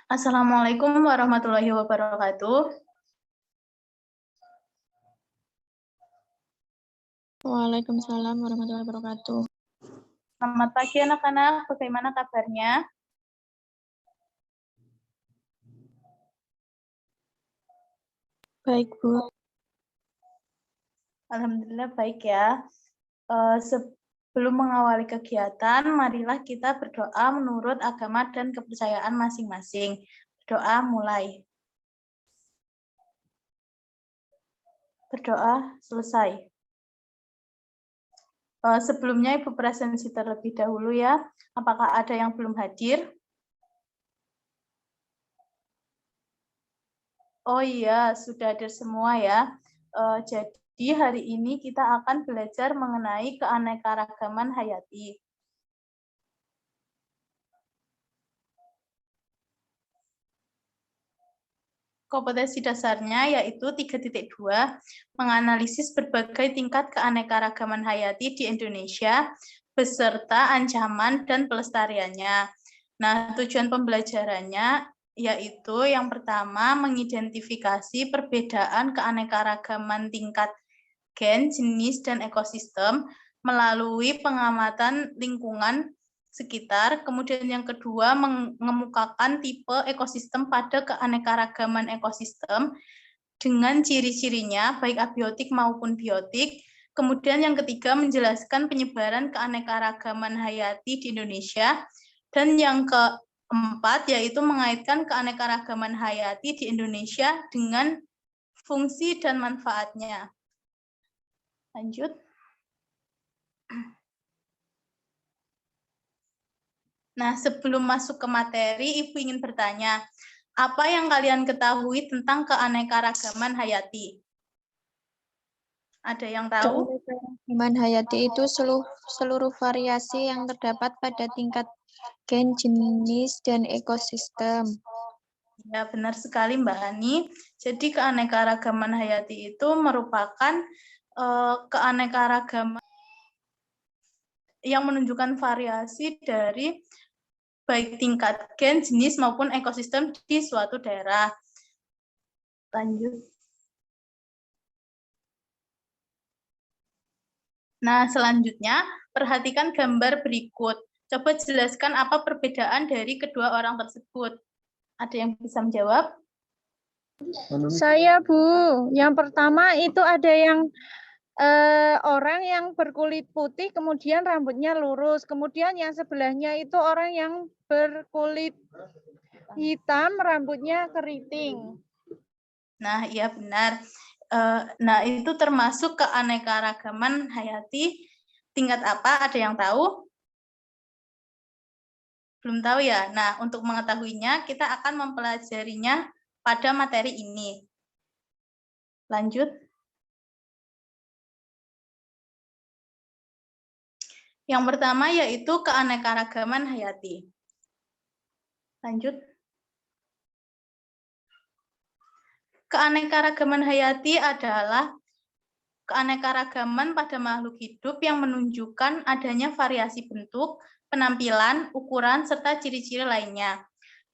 Assalamualaikum warahmatullahi wabarakatuh. Waalaikumsalam warahmatullahi wabarakatuh. Selamat pagi anak-anak, bagaimana kabarnya? Baik, Bu. Alhamdulillah baik ya. Sebelum mengawali kegiatan, marilah kita berdoa menurut agama dan kepercayaan masing-masing. Berdoa mulai. Berdoa selesai. Sebelumnya Ibu presensi terlebih dahulu ya. Apakah ada yang belum hadir? Oh iya, sudah hadir semua ya. Jadi hari ini kita akan belajar mengenai keanekaragaman hayati. Kompetensi dasarnya yaitu 3.2, menganalisis berbagai tingkat keanekaragaman hayati di Indonesia, beserta ancaman dan pelestariannya. Nah, tujuan pembelajarannya yaitu yang pertama, mengidentifikasi perbedaan keanekaragaman tingkat gen, jenis, dan ekosistem melalui pengamatan lingkungan sekitar. Kemudian yang kedua, mengemukakan tipe ekosistem pada keanekaragaman ekosistem dengan ciri-cirinya, baik abiotik maupun biotik. Kemudian yang ketiga, menjelaskan penyebaran keanekaragaman hayati di Indonesia. Dan yang keempat, yaitu mengaitkan keanekaragaman hayati di Indonesia dengan fungsi dan manfaatnya. Lanjut. Nah, sebelum masuk ke materi, Ibu ingin bertanya, apa yang kalian ketahui tentang keanekaragaman hayati? Ada yang tahu? Keanekaragaman hayati itu seluruh variasi yang terdapat pada tingkat gen, jenis, dan ekosistem. Ya, benar sekali Mbak Hani. Jadi keanekaragaman hayati itu merupakan keanekaragaman yang menunjukkan variasi dari baik tingkat gen, jenis, maupun ekosistem di suatu daerah. Lanjut. Nah, selanjutnya, perhatikan gambar berikut. Coba jelaskan apa perbedaan dari kedua orang tersebut. Ada yang bisa menjawab? Saya, Bu. Yang pertama itu ada yang orang yang berkulit putih, kemudian rambutnya lurus. Kemudian yang sebelahnya itu orang yang berkulit hitam, rambutnya keriting. Nah, iya benar. Nah, itu termasuk keanekaragaman hayati tingkat apa? Ada yang tahu? Belum tahu ya? Nah, untuk mengetahuinya, kita akan mempelajarinya pada materi ini. Lanjut. Yang pertama yaitu keanekaragaman hayati. Lanjut. Keanekaragaman hayati adalah keanekaragaman pada makhluk hidup yang menunjukkan adanya variasi bentuk, penampilan, ukuran, serta ciri-ciri lainnya.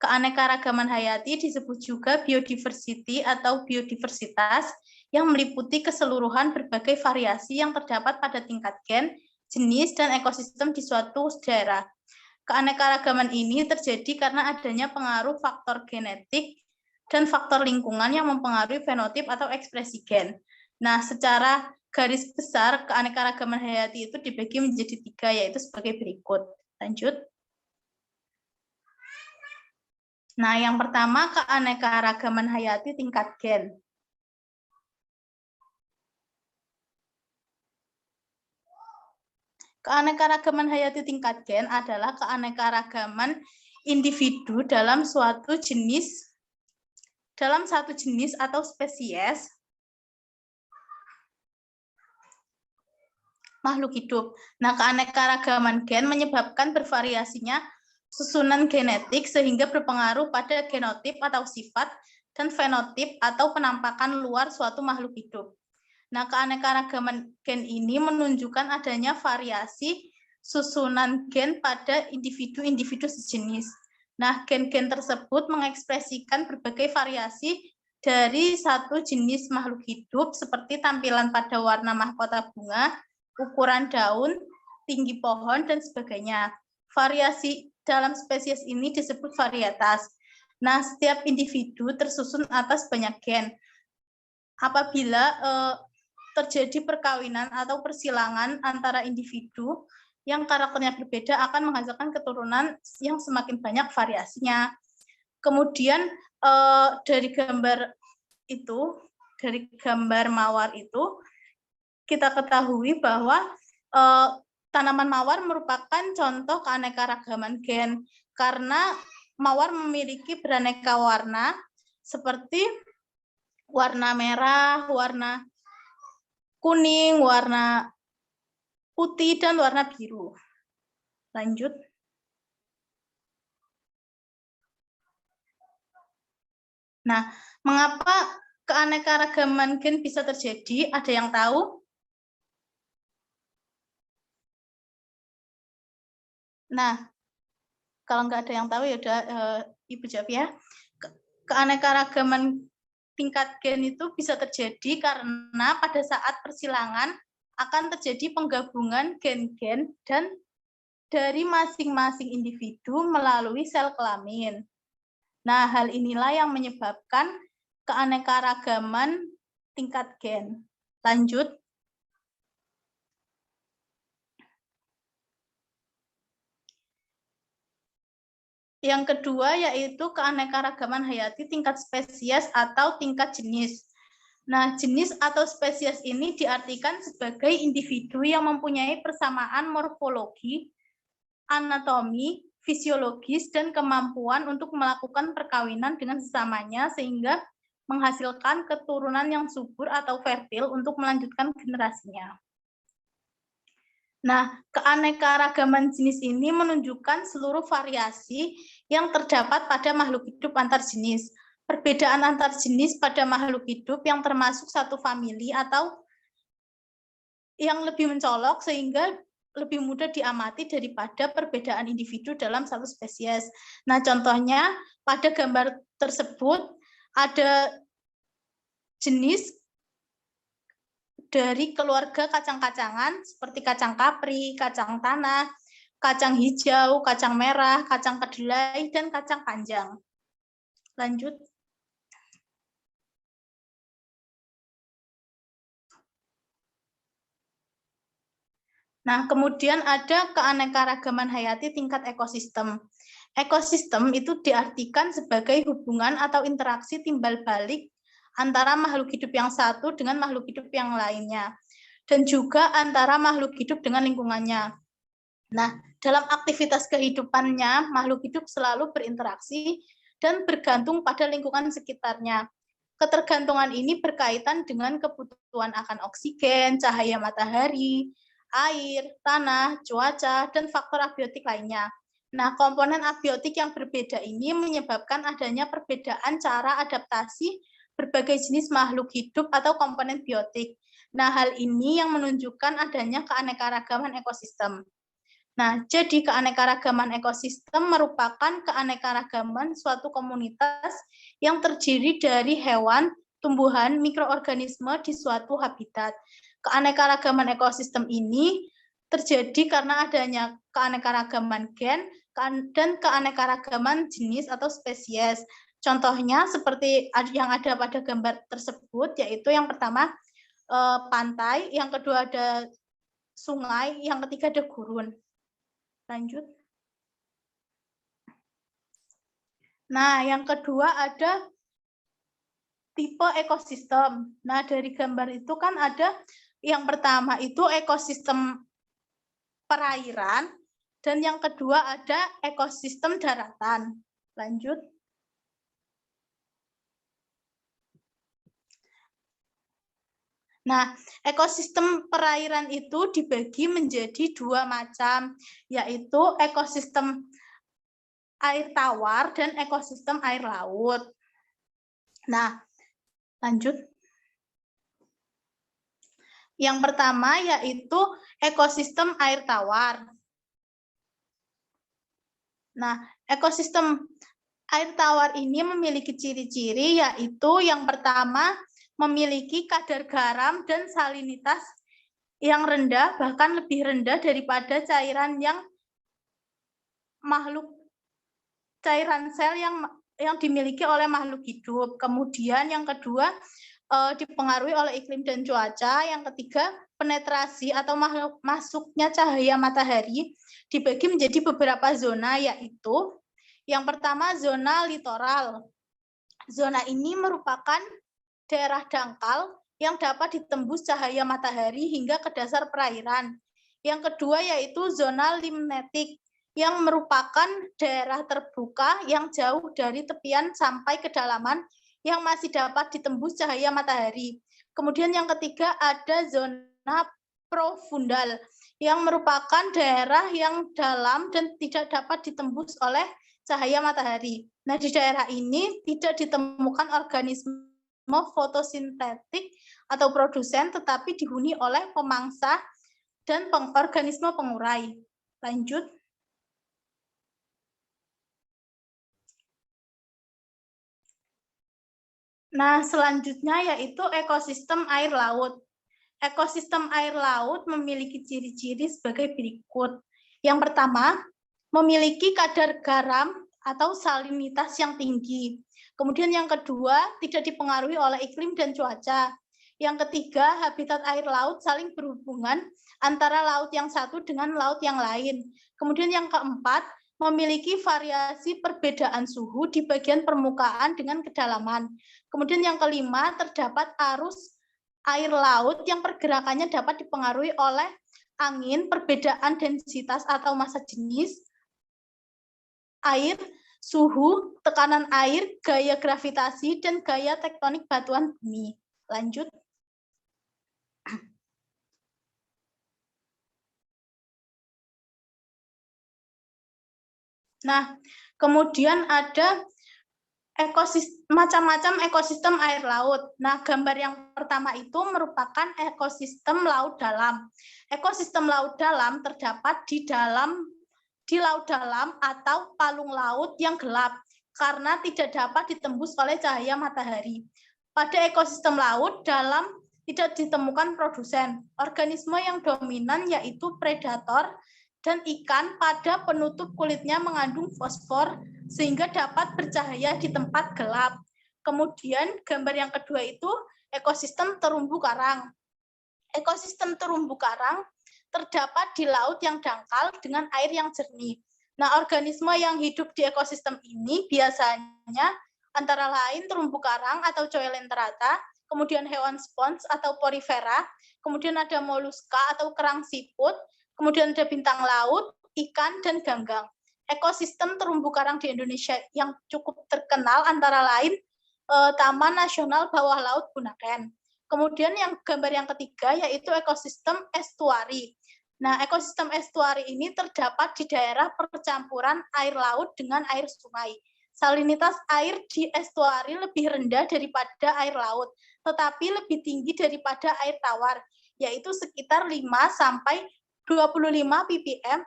Keanekaragaman hayati disebut juga biodiversity atau biodiversitas yang meliputi keseluruhan berbagai variasi yang terdapat pada tingkat gen, jenis, dan ekosistem di suatu daerah. Keanekaragaman ini terjadi karena adanya pengaruh faktor genetik dan faktor lingkungan yang mempengaruhi fenotip atau ekspresi gen. Nah, secara garis besar, keanekaragaman hayati itu dibagi menjadi 3, yaitu sebagai berikut. Lanjut. Nah, yang pertama, keanekaragaman hayati tingkat gen. Keanekaragaman hayati tingkat gen adalah keanekaragaman individu dalam satu jenis atau spesies makhluk hidup. Nah, keanekaragaman gen menyebabkan bervariasinya susunan genetik sehingga berpengaruh pada genotip atau sifat dan fenotip atau penampakan luar suatu makhluk hidup. Nah, keanekaragaman gen ini menunjukkan adanya variasi susunan gen pada individu-individu sejenis. Nah, gen-gen tersebut mengekspresikan berbagai variasi dari satu jenis makhluk hidup seperti tampilan pada warna mahkota bunga, ukuran daun, tinggi pohon, dan sebagainya. Variasi dalam spesies ini disebut varietas. Nah, setiap individu tersusun atas banyak gen. Apabila terjadi perkawinan atau persilangan antara individu yang karakternya berbeda akan menghasilkan keturunan yang semakin banyak variasinya. Kemudian dari gambar itu, dari gambar mawar itu, kita ketahui bahwa tanaman mawar merupakan contoh keanekaragaman gen karena mawar memiliki beraneka warna seperti warna merah, warna kuning, warna putih, dan warna biru. Lanjut. Nah, mengapa keanekaragaman gen bisa terjadi? Ada yang tahu? Nah, kalau nggak ada yang tahu ya udah Ibu jawab ya. Keanekaragaman tingkat gen itu bisa terjadi karena pada saat persilangan akan terjadi penggabungan gen-gen dan dari masing-masing individu melalui sel kelamin. Nah, hal inilah yang menyebabkan keanekaragaman tingkat gen. Lanjut. Yang kedua yaitu keanekaragaman hayati tingkat spesies atau tingkat jenis. Nah, jenis atau spesies ini diartikan sebagai individu yang mempunyai persamaan morfologi, anatomi, fisiologis, dan kemampuan untuk melakukan perkawinan dengan sesamanya sehingga menghasilkan keturunan yang subur atau fertil untuk melanjutkan generasinya. Nah, keanekaragaman jenis ini menunjukkan seluruh variasi yang terdapat pada makhluk hidup antar jenis. Perbedaan antar jenis pada makhluk hidup yang termasuk satu famili atau yang lebih mencolok sehingga lebih mudah diamati daripada perbedaan individu dalam satu spesies. Nah, contohnya pada gambar tersebut ada jenis dari keluarga kacang-kacangan seperti kacang kapri, kacang tanah, kacang hijau, kacang merah, kacang kedelai, dan kacang panjang. Lanjut. Nah, kemudian ada keanekaragaman hayati tingkat ekosistem. Ekosistem itu diartikan sebagai hubungan atau interaksi timbal balik antara makhluk hidup yang satu dengan makhluk hidup yang lainnya, dan juga antara makhluk hidup dengan lingkungannya. Nah, dalam aktivitas kehidupannya, makhluk hidup selalu berinteraksi dan bergantung pada lingkungan sekitarnya. Ketergantungan ini berkaitan dengan kebutuhan akan oksigen, cahaya matahari, air, tanah, cuaca, dan faktor abiotik lainnya. Nah, komponen abiotik yang berbeda ini menyebabkan adanya perbedaan cara adaptasi berbagai jenis makhluk hidup atau komponen biotik. Nah, hal ini yang menunjukkan adanya keanekaragaman ekosistem. Nah, jadi keanekaragaman ekosistem merupakan keanekaragaman suatu komunitas yang terdiri dari hewan, tumbuhan, mikroorganisme di suatu habitat. Keanekaragaman ekosistem ini terjadi karena adanya keanekaragaman gen dan keanekaragaman jenis atau spesies. Contohnya seperti yang ada pada gambar tersebut, yaitu yang pertama pantai, yang kedua ada sungai, yang ketiga ada gurun. Lanjut. Nah, yang kedua ada tipe ekosistem. Nah, dari gambar itu kan ada yang pertama itu ekosistem perairan, dan yang kedua ada ekosistem daratan. Lanjut. Nah, ekosistem perairan itu dibagi menjadi dua macam, yaitu ekosistem air tawar dan ekosistem air laut. Nah, lanjut. Yang pertama yaitu ekosistem air tawar. Nah, Ekosistem air tawar ini memiliki ciri-ciri, yaitu yang pertama memiliki kadar garam dan salinitas yang rendah, bahkan lebih rendah daripada cairan sel yang dimiliki oleh makhluk hidup. Kemudian yang kedua dipengaruhi oleh iklim dan cuaca. Yang ketiga, penetrasi atau masuknya cahaya matahari dibagi menjadi beberapa zona, yaitu yang pertama zona litoral. Zona ini merupakan daerah dangkal yang dapat ditembus cahaya matahari hingga ke dasar perairan. Yang kedua yaitu zona limnetik, yang merupakan daerah terbuka yang jauh dari tepian sampai kedalaman yang masih dapat ditembus cahaya matahari. Kemudian yang ketiga ada zona profundal, yang merupakan daerah yang dalam dan tidak dapat ditembus oleh cahaya matahari. Nah, di daerah ini tidak ditemukan organisme fotosintetik atau produsen, tetapi dihuni oleh pemangsa dan organisme pengurai. Lanjut. Nah, selanjutnya yaitu ekosistem air laut. Ekosistem air laut memiliki ciri-ciri sebagai berikut. Yang pertama, memiliki kadar garam atau salinitas yang tinggi. Kemudian yang kedua, tidak dipengaruhi oleh iklim dan cuaca. Yang ketiga, habitat air laut saling berhubungan antara laut yang satu dengan laut yang lain. Kemudian yang keempat, memiliki variasi perbedaan suhu di bagian permukaan dengan kedalaman. Kemudian yang kelima, terdapat arus air laut yang pergerakannya dapat dipengaruhi oleh angin, perbedaan densitas atau massa jenis air, suhu, tekanan air, gaya gravitasi, dan gaya tektonik batuan bumi. Lanjut. Nah, kemudian ada macam-macam ekosistem air laut. Nah, gambar yang pertama itu merupakan ekosistem laut dalam. Ekosistem laut dalam terdapat di laut dalam atau palung laut yang gelap karena tidak dapat ditembus oleh cahaya matahari. Pada ekosistem laut dalam tidak ditemukan produsen. Organisme yang dominan yaitu predator dan ikan pada penutup kulitnya mengandung fosfor sehingga dapat bercahaya di tempat gelap. Kemudian gambar yang kedua itu ekosistem terumbu karang. Ekosistem terumbu karang terdapat di laut yang dangkal dengan air yang jernih. Nah, organisme yang hidup di ekosistem ini biasanya antara lain terumbu karang atau coelenterata, kemudian hewan spons atau porifera, kemudian ada moluska atau kerang siput, kemudian ada bintang laut, ikan, dan ganggang. Ekosistem terumbu karang di Indonesia yang cukup terkenal antara lain Taman Nasional Bawah Laut Bunaken. Kemudian yang gambar yang ketiga yaitu ekosistem estuari. Nah, ekosistem estuari ini terdapat di daerah percampuran air laut dengan air sungai. Salinitas air di estuari lebih rendah daripada air laut, tetapi lebih tinggi daripada air tawar, yaitu sekitar 5 sampai 25 ppm.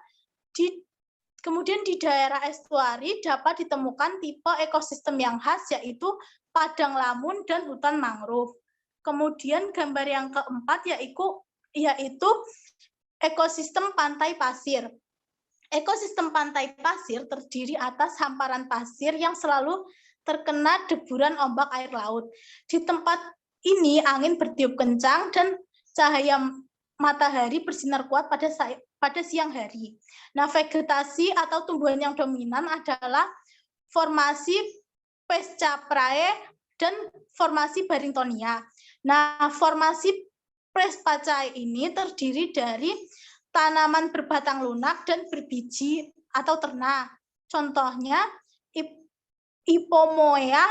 Kemudian di daerah estuari dapat ditemukan tipe ekosistem yang khas, yaitu padang lamun dan hutan mangrove. Kemudian gambar yang keempat yaitu ekosistem pantai pasir. Ekosistem pantai pasir terdiri atas hamparan pasir yang selalu terkena deburan ombak air laut. Di tempat ini angin bertiup kencang dan cahaya matahari bersinar kuat pada siang hari. Nah, vegetasi atau tumbuhan yang dominan adalah formasi Pescaprae dan formasi Barringtonia. Nah, formasi Pescaprae ini terdiri dari tanaman berbatang lunak dan berbiji atau ternak. Contohnya Ipomoea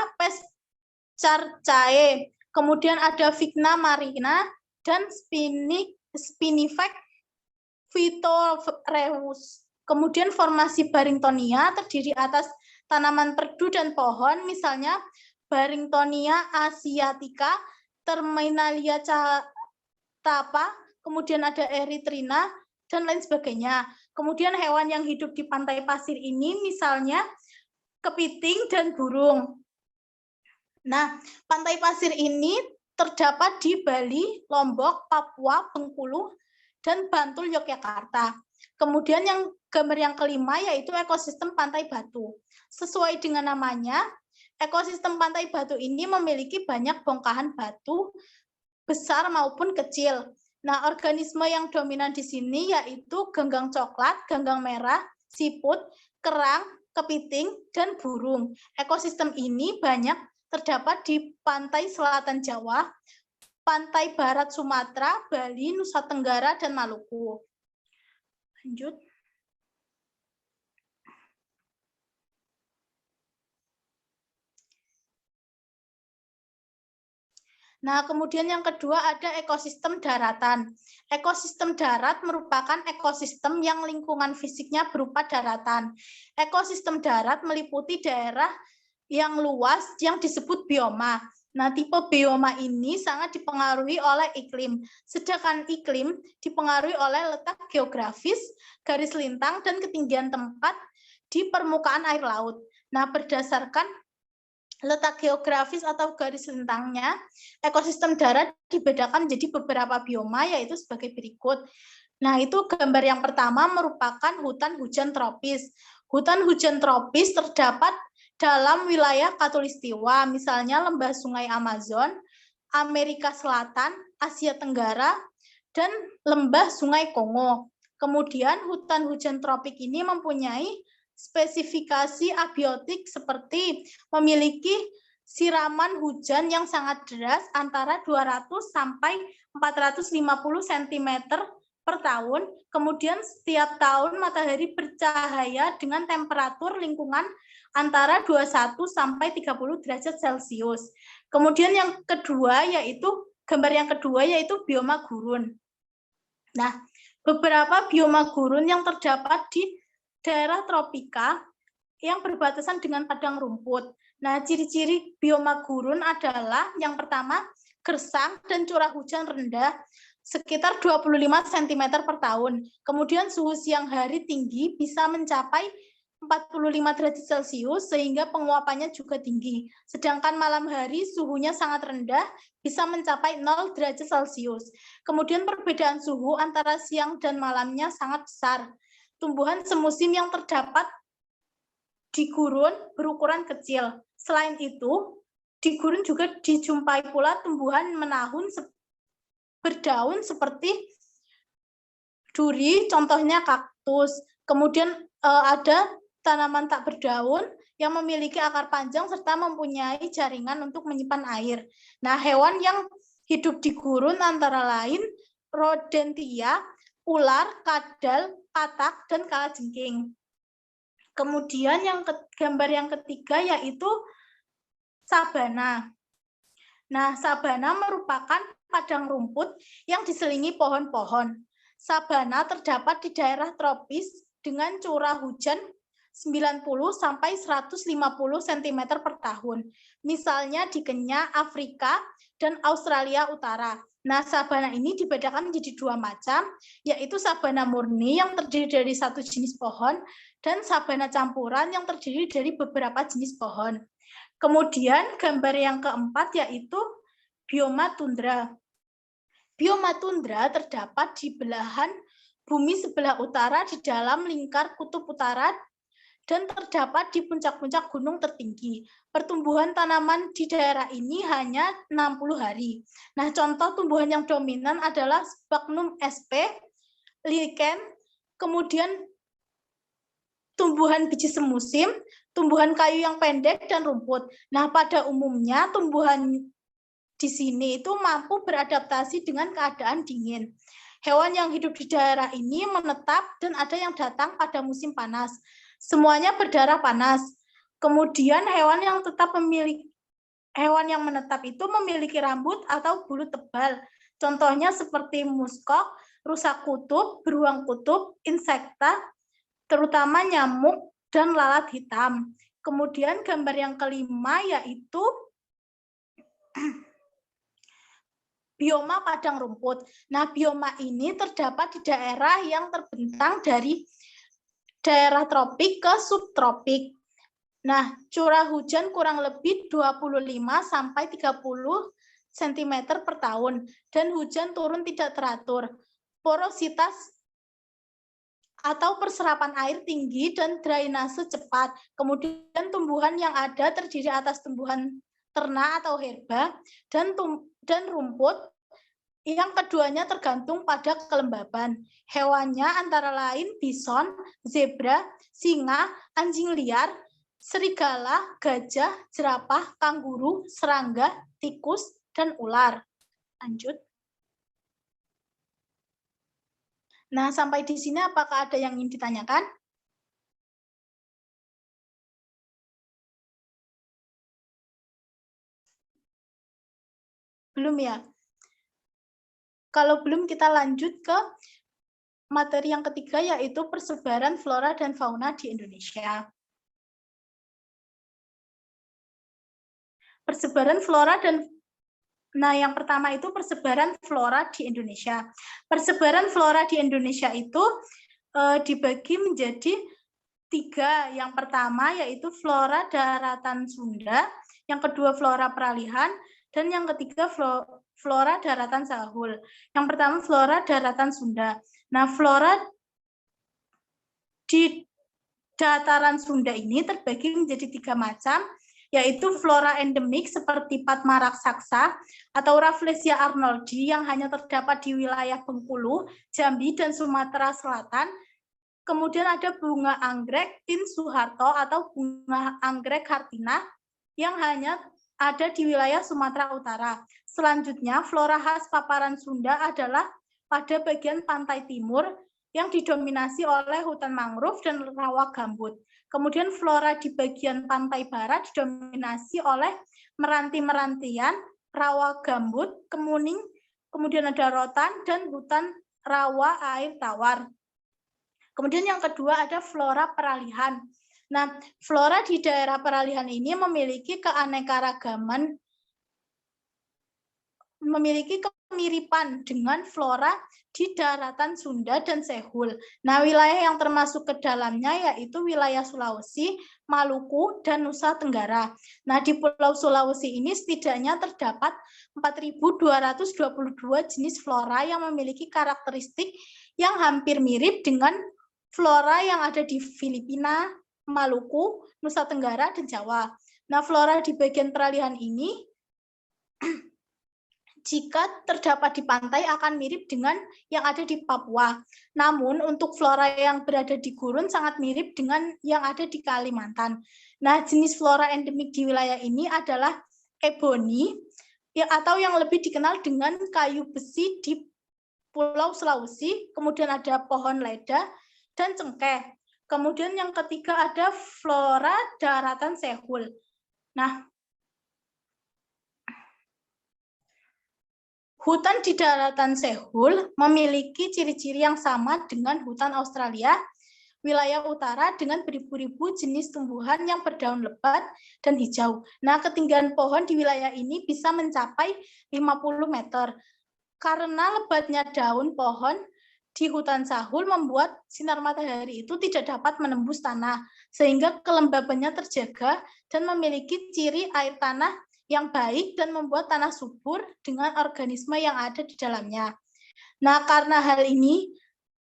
pescarcae. Kemudian ada Vigna marina dan Spinifex Phytoreus. Kemudian formasi Barringtonia terdiri atas tanaman perdu dan pohon, misalnya Barringtonia asiatica, Terminalia catapa, kemudian ada Erythrina, dan lain sebagainya. Kemudian hewan yang hidup di pantai pasir ini misalnya kepiting dan burung. Nah, pantai pasir ini terdapat di Bali, Lombok, Papua, Bengkulu, dan Bantul, Yogyakarta. Kemudian gambar yang kelima yaitu ekosistem pantai batu. Sesuai dengan namanya, ekosistem pantai batu ini memiliki banyak bongkahan batu besar maupun kecil. Nah, organisme yang dominan di sini yaitu ganggang coklat, ganggang merah, siput, kerang, kepiting, dan burung. Ekosistem ini banyak terdapat di pantai selatan Jawa, pantai barat Sumatera, Bali, Nusa Tenggara, dan Maluku. Lanjut. Nah, kemudian yang kedua ada ekosistem daratan. Ekosistem darat merupakan ekosistem yang lingkungan fisiknya berupa daratan. Ekosistem darat meliputi daerah yang luas yang disebut bioma. Nah, tipe bioma ini sangat dipengaruhi oleh iklim. Sedangkan iklim dipengaruhi oleh letak geografis, garis lintang, dan ketinggian tempat di permukaan air laut. Nah, berdasarkan letak geografis atau garis lintangnya, ekosistem darat dibedakan menjadi beberapa bioma, yaitu sebagai berikut. Nah, itu gambar yang pertama merupakan hutan hujan tropis. Hutan hujan tropis terdapat dalam wilayah Khatulistiwa, misalnya lembah sungai Amazon, Amerika Selatan, Asia Tenggara, dan lembah sungai Kongo. Kemudian hutan hujan tropik ini mempunyai spesifikasi abiotik seperti memiliki siraman hujan yang sangat deras antara 200 sampai 450 cm per tahun. Kemudian setiap tahun matahari bercahaya dengan temperatur lingkungan antara 21 sampai 30 derajat Celcius. Kemudian yang kedua yaitu gambar yang kedua yaitu bioma gurun. Nah, beberapa bioma gurun yang terdapat di daerah tropika yang berbatasan dengan padang rumput. Nah, ciri-ciri bioma gurun adalah yang pertama, gersang dan curah hujan rendah sekitar 25 cm per tahun. Kemudian suhu siang hari tinggi bisa mencapai 45 derajat Celcius sehingga penguapannya juga tinggi. Sedangkan malam hari suhunya sangat rendah, bisa mencapai 0 derajat Celcius. Kemudian perbedaan suhu antara siang dan malamnya sangat besar. Tumbuhan semusim yang terdapat di gurun berukuran kecil. Selain itu, di gurun juga dijumpai pula tumbuhan menahun berdaun seperti duri, contohnya kaktus. Kemudian ada tanaman tak berdaun yang memiliki akar panjang serta mempunyai jaringan untuk menyimpan air. Nah, hewan yang hidup di gurun antara lain rodentia, ular, kadal, patak, dan kalajengking. Kemudian gambar yang ketiga yaitu sabana. Nah, sabana merupakan padang rumput yang diselingi pohon-pohon. Sabana terdapat di daerah tropis dengan curah hujan 90 sampai 150 cm per tahun. Misalnya di Kenya, Afrika, dan Australia Utara. Nah, sabana ini dibedakan menjadi dua macam, yaitu sabana murni yang terdiri dari satu jenis pohon dan sabana campuran yang terdiri dari beberapa jenis pohon. Kemudian gambar yang keempat yaitu bioma tundra. Bioma tundra terdapat di belahan bumi sebelah utara di dalam lingkar kutub utara dan terdapat di puncak-puncak gunung tertinggi. Pertumbuhan tanaman di daerah ini hanya 60 hari. Nah, contoh tumbuhan yang dominan adalah Sphagnum sp, lichen, kemudian tumbuhan biji semusim, tumbuhan kayu yang pendek, dan rumput. Nah, pada umumnya tumbuhan di sini itu mampu beradaptasi dengan keadaan dingin. Hewan yang hidup di daerah ini menetap dan ada yang datang pada musim panas. Semuanya berdarah panas. Kemudian hewan yang menetap itu memiliki rambut atau bulu tebal. Contohnya seperti muskok, rusa kutub, beruang kutub, insekta, terutama nyamuk dan lalat hitam. Kemudian gambar yang kelima yaitu bioma padang rumput. Nah, bioma ini terdapat di daerah yang terbentang dari daerah tropik ke subtropik. Nah, curah hujan kurang lebih 25 sampai 30 cm per tahun dan hujan turun tidak teratur. Porositas atau perserapan air tinggi dan drainase cepat. Kemudian tumbuhan yang ada terdiri atas tumbuhan ternak atau herba dan rumput. Yang keduanya tergantung pada kelembaban. Hewannya antara lain bison, zebra, singa, anjing liar, serigala, gajah, jerapah, kanguru, serangga, tikus, dan ular. Lanjut. Nah, sampai di sini apakah ada yang ingin ditanyakan? Belum ya? Kalau belum, kita lanjut ke materi yang ketiga, yaitu persebaran flora dan fauna di Indonesia. Persebaran flora dan yang pertama itu persebaran flora di Indonesia. Persebaran flora di Indonesia itu dibagi menjadi 3. Yang pertama yaitu flora daratan Sunda, yang kedua flora peralihan, dan yang ketiga flora daratan Sahul. Yang pertama flora daratan Sunda. Nah, flora di dataran Sunda ini terbagi menjadi 3 macam, yaitu flora endemik seperti Padma raksasa atau Rafflesia arnoldi yang hanya terdapat di wilayah Bengkulu, Jambi, dan Sumatera Selatan. Kemudian ada bunga anggrek Tin Soeharto atau bunga anggrek Hartina yang hanya ada di wilayah Sumatera Utara. Selanjutnya, flora khas paparan Sunda adalah pada bagian pantai timur yang didominasi oleh hutan mangrove dan rawa gambut. Kemudian flora di bagian pantai barat didominasi oleh meranti-merantian, rawa gambut, kemuning, kemudian ada rotan, dan hutan rawa air tawar. Kemudian yang kedua ada flora peralihan. Nah, flora di daerah peralihan ini memiliki keanekaragaman, memiliki kemiripan dengan flora di daratan Sunda dan Sehul. Nah, wilayah yang termasuk ke dalamnya yaitu wilayah Sulawesi, Maluku, dan Nusa Tenggara. Nah, di Pulau Sulawesi ini setidaknya terdapat 4.222 jenis flora yang memiliki karakteristik yang hampir mirip dengan flora yang ada di Filipina, Maluku, Nusa Tenggara, dan Jawa. Nah, flora di bagian peralihan ini jika terdapat di pantai akan mirip dengan yang ada di Papua. Namun untuk flora yang berada di gurun sangat mirip dengan yang ada di Kalimantan. Nah, jenis flora endemik di wilayah ini adalah ebony atau yang lebih dikenal dengan kayu besi di Pulau Sulawesi, kemudian ada pohon leda dan cengkeh. Kemudian yang ketiga ada flora daratan Sehul. Nah, hutan di daratan Sehul memiliki ciri-ciri yang sama dengan hutan Australia, wilayah utara dengan beribu-ribu jenis tumbuhan yang berdaun lebat dan hijau. Nah, ketinggian pohon di wilayah ini bisa mencapai 50 meter. Karena lebatnya daun pohon di hutan Sahul membuat sinar matahari itu tidak dapat menembus tanah, sehingga kelembabannya terjaga dan memiliki ciri air tanah yang baik dan membuat tanah subur dengan organisme yang ada di dalamnya. Nah, karena hal ini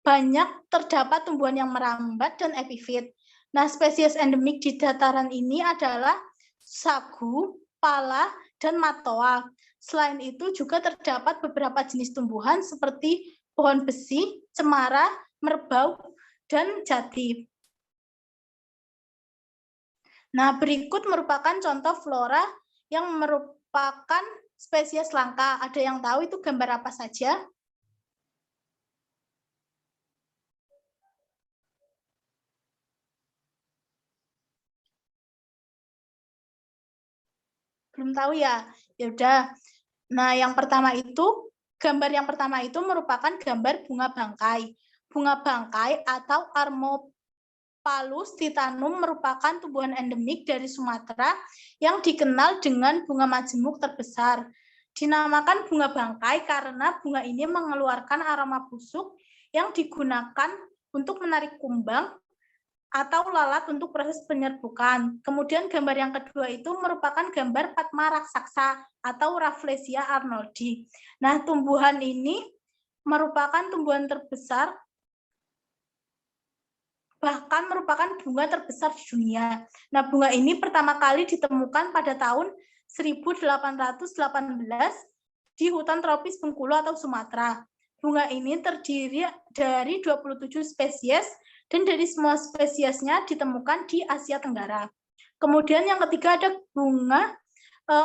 banyak terdapat tumbuhan yang merambat dan epifit. Nah, spesies endemik di dataran ini adalah sagu, pala, dan matoa. Selain itu juga terdapat beberapa jenis tumbuhan seperti pohon besi, cemara, merbau, dan jati. Nah, berikut merupakan contoh flora yang merupakan spesies langka. Ada yang tahu itu gambar apa saja? Belum tahu ya? Ya udah. Nah, gambar yang pertama itu merupakan gambar bunga bangkai. Bunga bangkai atau Armopalus titanum merupakan tumbuhan endemik dari Sumatera yang dikenal dengan bunga majemuk terbesar. Dinamakan bunga bangkai karena bunga ini mengeluarkan aroma busuk yang digunakan untuk menarik kumbang atau lalat untuk proses penyerbukan. Kemudian gambar yang kedua itu merupakan gambar Padma raksasa atau Rafflesia arnoldii. Nah, tumbuhan ini merupakan tumbuhan terbesar, bahkan merupakan bunga terbesar di dunia. Nah, bunga ini pertama kali ditemukan pada tahun 1818 di hutan tropis Bengkulu atau Sumatera. Bunga ini terdiri dari 27 spesies dan dari semua spesiesnya ditemukan di Asia Tenggara. Kemudian yang ketiga ada bunga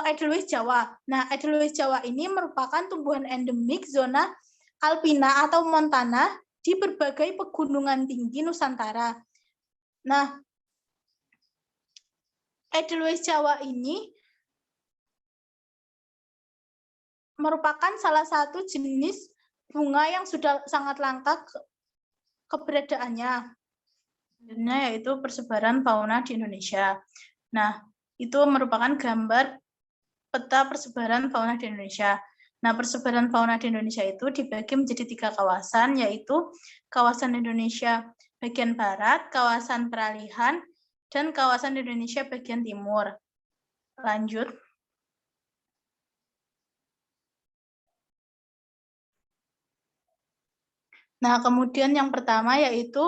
Edelweiss Jawa. Nah, Edelweiss Jawa ini merupakan tumbuhan endemik zona alpina atau montana di berbagai pegunungan tinggi Nusantara. Nah, Edelweiss Jawa ini merupakan salah satu jenis bunga yang sudah sangat langka keberadaannya, yaitu persebaran fauna di Indonesia. Nah, itu merupakan gambar peta persebaran fauna di Indonesia. Nah, persebaran fauna di Indonesia itu dibagi menjadi 3 kawasan, yaitu kawasan Indonesia bagian barat, kawasan peralihan, dan kawasan Indonesia bagian timur. Lanjut. Nah, kemudian yang pertama yaitu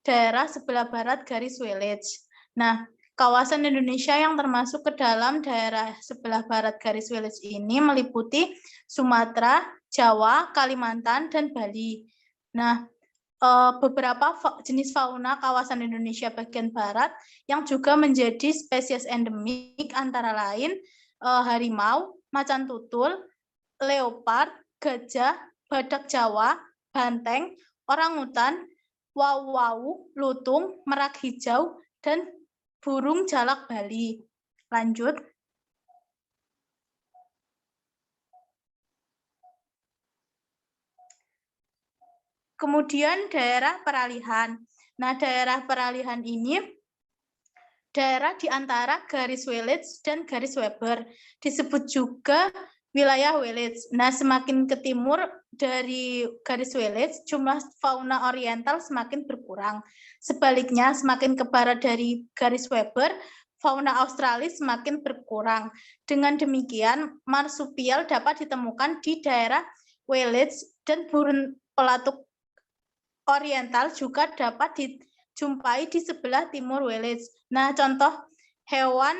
daerah sebelah barat garis Wallace. Nah, kawasan Indonesia yang termasuk ke dalam daerah sebelah barat garis Wallace ini meliputi Sumatera, Jawa, Kalimantan, dan Bali. Nah, beberapa jenis fauna kawasan Indonesia bagian barat yang juga menjadi spesies endemik antara lain harimau, macan tutul, leopard, gajah, badak Jawa, banteng, orangutan, wau-wau, lutung, merak hijau, dan burung jalak Bali. Lanjut. Kemudian daerah peralihan. Nah, daerah peralihan ini daerah di antara garis Wallace dan garis Weber. Disebut juga wilayah Wallace. Nah, semakin ke timur dari garis Wallace, jumlah fauna oriental semakin berkurang. Sebaliknya, semakin ke barat dari garis Weber, fauna Australia semakin berkurang. Dengan demikian, marsupial dapat ditemukan di daerah Wallace dan burung pelatuk oriental juga dapat dijumpai di sebelah timur Wallace. Nah, contoh hewan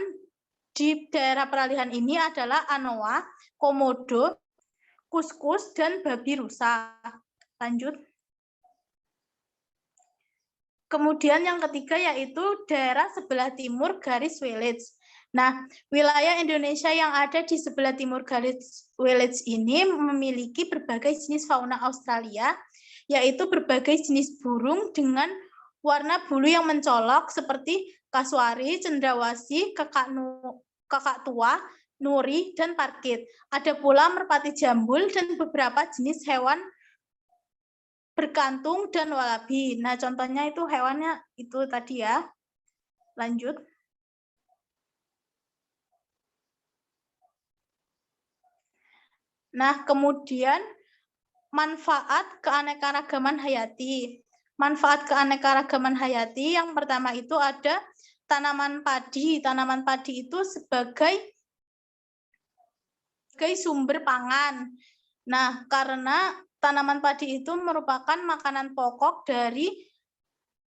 di daerah peralihan ini adalah anoa, komodo, kuskus, dan babi rusa. Lanjut. Kemudian yang ketiga yaitu daerah sebelah timur garis Wallace. Nah, wilayah Indonesia yang ada di sebelah timur garis Wallace ini memiliki berbagai jenis fauna Australia, yaitu berbagai jenis burung dengan warna bulu yang mencolok seperti kasuari, cendrawasih, kakak tua, nuri, dan parkit. Ada pula merpati jambul dan beberapa jenis hewan berkantung dan walabi. Nah, contohnya itu hewannya itu tadi ya. Lanjut. Nah, kemudian manfaat keanekaragaman hayati. Manfaat keanekaragaman hayati yang pertama itu ada tanaman padi. Tanaman padi itu sebagai sumber pangan. Nah, karena tanaman padi itu merupakan makanan pokok dari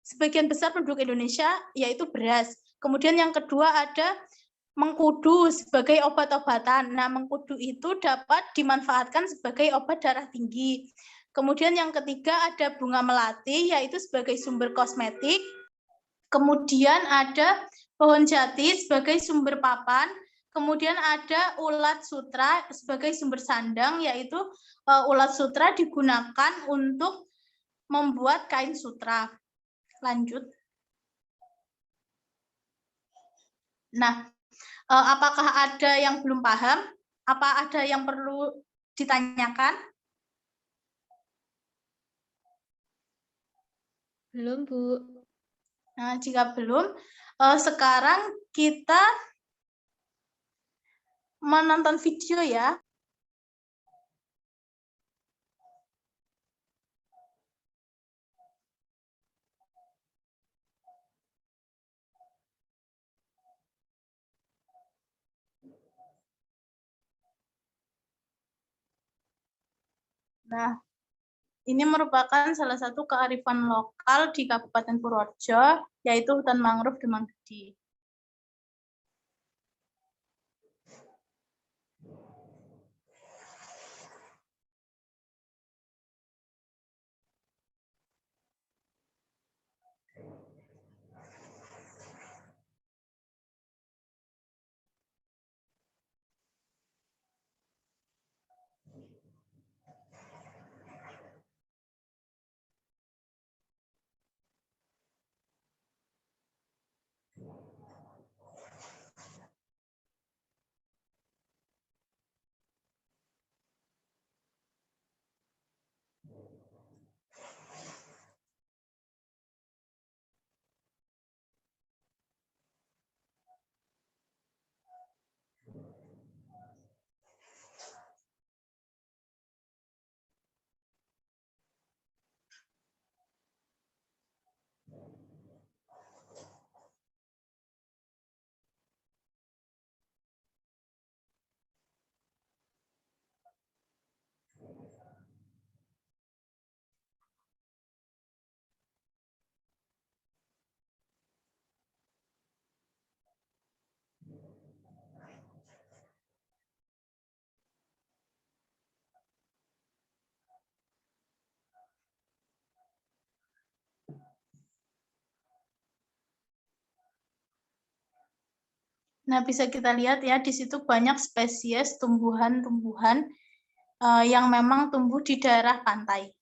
sebagian besar penduduk Indonesia, yaitu beras. Kemudian yang kedua ada mengkudu sebagai obat-obatan. Nah, mengkudu itu dapat dimanfaatkan sebagai obat darah tinggi. Kemudian yang ketiga ada bunga melati, yaitu sebagai sumber kosmetik. Kemudian ada pohon jati sebagai sumber papan. Kemudian ada ulat sutra sebagai sumber sandang, yaitu ulat sutra digunakan untuk membuat kain sutra. Lanjut. Nah, apakah ada yang belum paham? Apa ada yang perlu ditanyakan? Belum, Bu. Nah, jika belum, sekarang kita menonton video ya. Nah, ini merupakan salah satu kearifan lokal di Kabupaten Purworejo, yaitu hutan mangrove Demang Gedi. Nah, bisa kita lihat ya, di situ banyak spesies tumbuhan-tumbuhan yang memang tumbuh di daerah pantai.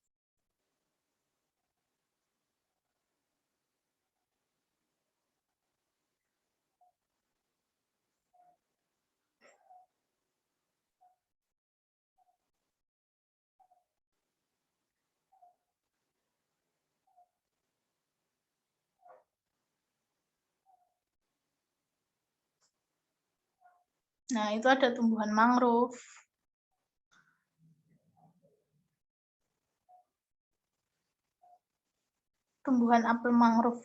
Nah, itu ada tumbuhan mangrove. Tumbuhan apel mangrove.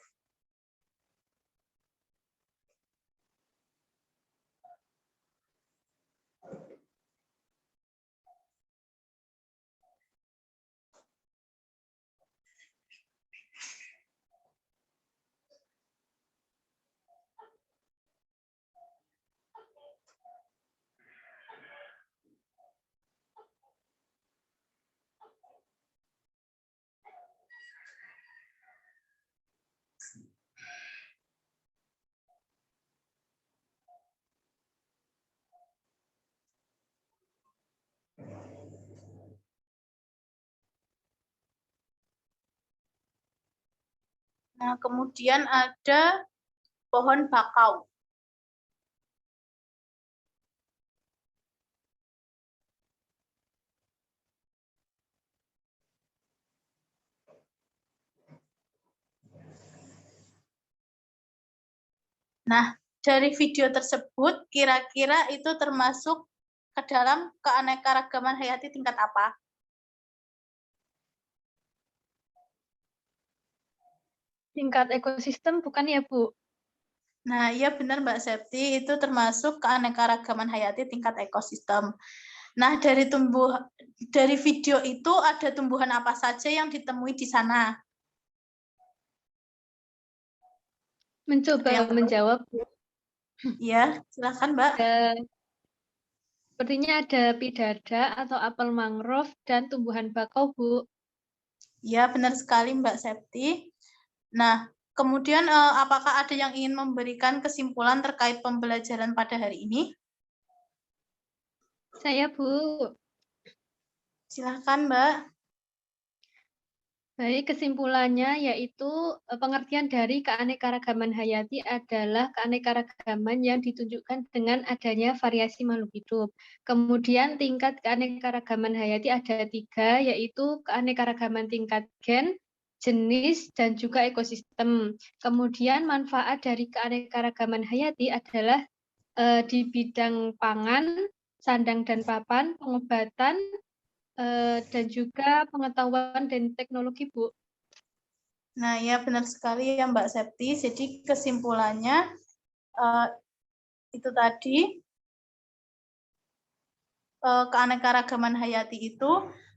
Nah, kemudian ada pohon bakau. Nah, dari video tersebut, kira-kira itu termasuk ke dalam keanekaragaman hayati tingkat apa? Tingkat ekosistem bukan ya, Bu? Nah, iya benar Mbak Septi, itu termasuk keanekaragaman hayati tingkat ekosistem. Nah, dari video itu ada tumbuhan apa saja yang ditemui di sana? Mencoba menjawab, Bu. Ya, silakan Mbak. Sepertinya ada pidada atau apel mangrove dan tumbuhan bakau, Bu. Ya, benar sekali Mbak Septi. Nah, kemudian apakah ada yang ingin memberikan kesimpulan terkait pembelajaran pada hari ini? Saya, Bu. Silakan Mbak. Baik, kesimpulannya yaitu pengertian dari keanekaragaman hayati adalah keanekaragaman yang ditunjukkan dengan adanya variasi makhluk hidup. Kemudian tingkat keanekaragaman hayati ada 3, yaitu keanekaragaman tingkat gen, jenis, dan juga ekosistem. Kemudian manfaat dari keanekaragaman hayati adalah di bidang pangan, sandang dan papan, pengobatan, dan juga pengetahuan dan teknologi, Bu. Nah, ya benar sekali ya Mbak Septi. Jadi kesimpulannya itu tadi keanekaragaman hayati itu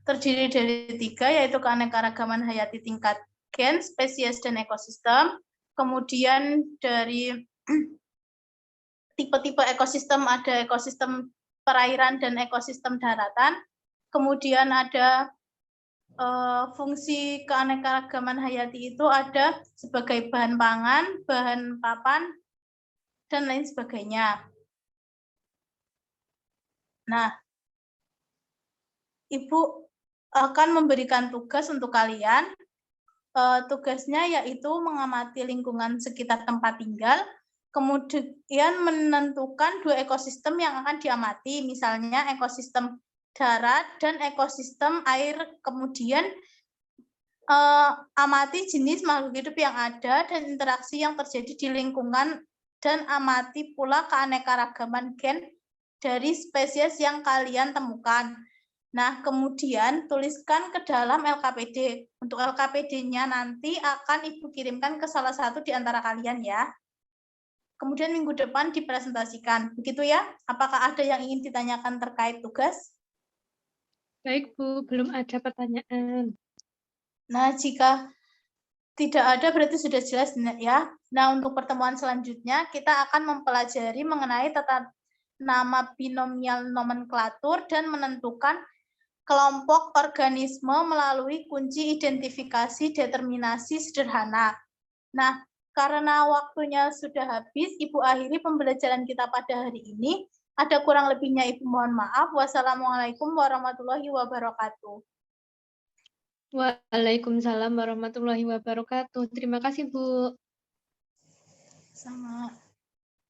terdiri dari 3, yaitu keanekaragaman hayati tingkat gen, spesies, dan ekosistem. Kemudian dari tipe-tipe ekosistem ada ekosistem perairan dan ekosistem daratan. Kemudian ada fungsi keanekaragaman hayati itu ada sebagai bahan pangan, bahan papan, dan lain sebagainya. Nah, Ibu akan memberikan tugas untuk kalian. Tugasnya yaitu mengamati lingkungan sekitar tempat tinggal, kemudian menentukan 2 ekosistem yang akan diamati, misalnya ekosistem darat dan ekosistem air. Kemudian amati jenis makhluk hidup yang ada dan interaksi yang terjadi di lingkungan, dan amati pula keanekaragaman gen dari spesies yang kalian temukan. Nah, kemudian tuliskan ke dalam LKPD. Untuk LKPD-nya nanti akan Ibu kirimkan ke salah satu di antara kalian ya. Kemudian minggu depan dipresentasikan. Begitu ya? Apakah ada yang ingin ditanyakan terkait tugas? Baik, Bu. Belum ada pertanyaan. Nah, jika tidak ada berarti sudah jelas ya. Nah, untuk pertemuan selanjutnya kita akan mempelajari mengenai tata nama binomial nomenklatur dan menentukan kelompok organisme melalui kunci identifikasi determinasi sederhana. Nah, karena waktunya sudah habis, Ibu akhiri pembelajaran kita pada hari ini. Ada kurang lebihnya Ibu mohon maaf. Wassalamualaikum warahmatullahi wabarakatuh. Waalaikumsalam warahmatullahi wabarakatuh. Terima kasih, Bu. Sama.